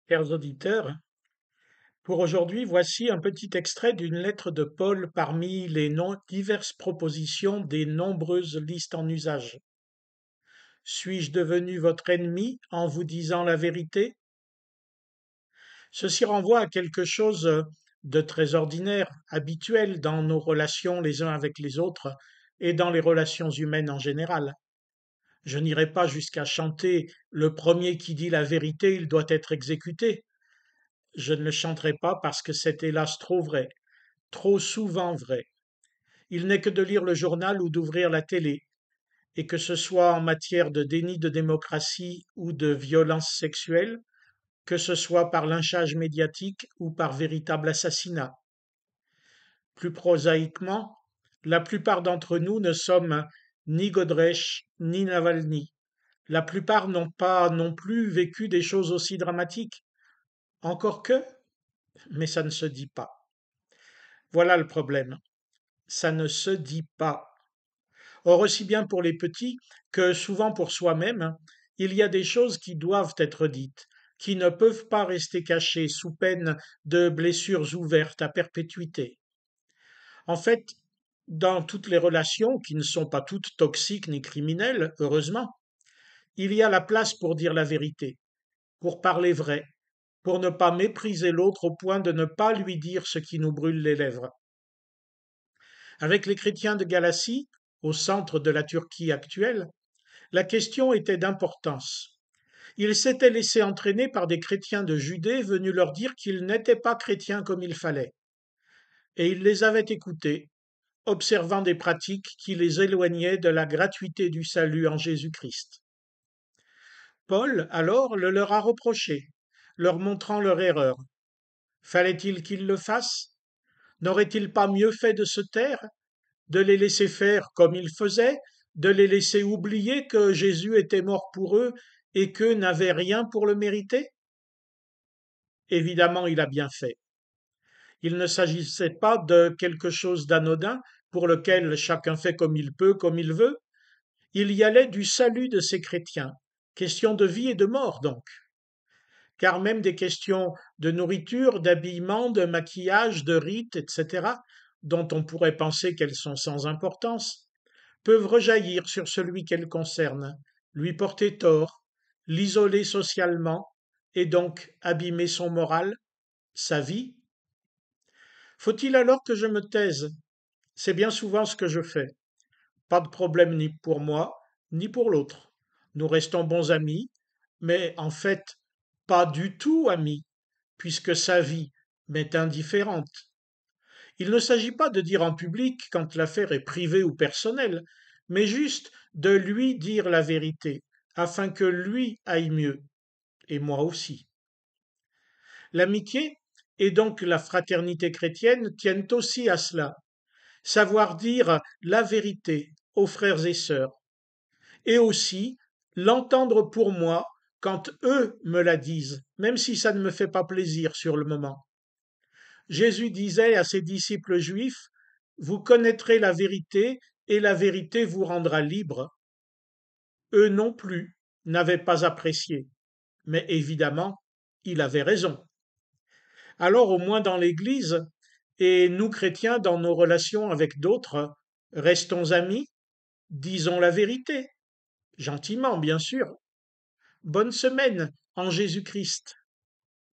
Chers auditeurs, pour aujourd'hui, voici un petit extrait d'une lettre de Paul parmi les diverses propositions des nombreuses listes en usage. Suis-je devenu votre ennemi en vous disant la vérité? Ceci renvoie à quelque chose de très ordinaire, habituel dans nos relations les uns avec les autres et dans les relations humaines en général. Je n'irai pas jusqu'à chanter le premier qui dit la vérité, il doit être exécuté. Je ne le chanterai pas parce que c'est hélas trop vrai, trop souvent vrai. Il n'est que de lire le journal ou d'ouvrir la télé, et que ce soit en matière de déni de démocratie ou de violence sexuelle, que ce soit par lynchage médiatique ou par véritable assassinat. Plus prosaïquement, la plupart d'entre nous ne sommes ni Godrèche ni Navalny. La plupart n'ont pas non plus vécu des choses aussi dramatiques. Encore que, mais ça ne se dit pas. Voilà le problème. Ça ne se dit pas. Or, aussi bien pour les petits que souvent pour soi-même, il y a des choses qui doivent être dites, qui ne peuvent pas rester cachées sous peine de blessures ouvertes à perpétuité. En fait, dans toutes les relations, qui ne sont pas toutes toxiques ni criminelles, heureusement, il y a la place pour dire la vérité, pour parler vrai, pour ne pas mépriser l'autre au point de ne pas lui dire ce qui nous brûle les lèvres. Avec les chrétiens de Galatie, au centre de la Turquie actuelle, la question était d'importance. Ils s'étaient laissés entraîner par des chrétiens de Judée venus leur dire qu'ils n'étaient pas chrétiens comme il fallait. Et ils les avaient écoutés, observant des pratiques qui les éloignaient de la gratuité du salut en Jésus-Christ. Paul, alors, le leur a reproché, leur montrant leur erreur. Fallait-il qu'ils le fassent? N'aurait-il pas mieux fait de se taire, de les laisser faire comme ils faisaient, de les laisser oublier que Jésus était mort pour eux et qu'eux n'avaient rien pour le mériter? Évidemment, il a bien fait. Il ne s'agissait pas de quelque chose d'anodin pour lequel chacun fait comme il peut, comme il veut. Il y allait du salut de ces chrétiens, question de vie et de mort donc. Car même des questions de nourriture, d'habillement, de maquillage, de rites, etc., dont on pourrait penser qu'elles sont sans importance, peuvent rejaillir sur celui qu'elles concernent, lui porter tort, l'isoler socialement et donc abîmer son moral, sa vie. Faut-il alors que je me taise? C'est bien souvent ce que je fais. Pas de problème ni pour moi, ni pour l'autre. Nous restons bons amis, mais en fait, pas du tout amis, puisque sa vie m'est indifférente. Il ne s'agit pas de dire en public quand l'affaire est privée ou personnelle, mais juste de lui dire la vérité, afin que lui aille mieux, et moi aussi. L'amitié, et donc la fraternité chrétienne, tiennent aussi à cela, savoir dire la vérité aux frères et sœurs, et aussi l'entendre pour moi quand eux me la disent, même si ça ne me fait pas plaisir sur le moment. Jésus disait à ses disciples juifs, vous connaîtrez la vérité et la vérité vous rendra libre. Eux non plus n'avaient pas apprécié, mais évidemment, il avait raison. Alors au moins dans l'Église, et nous chrétiens dans nos relations avec d'autres, restons amis, disons la vérité, gentiment bien sûr. Bonne semaine en Jésus-Christ.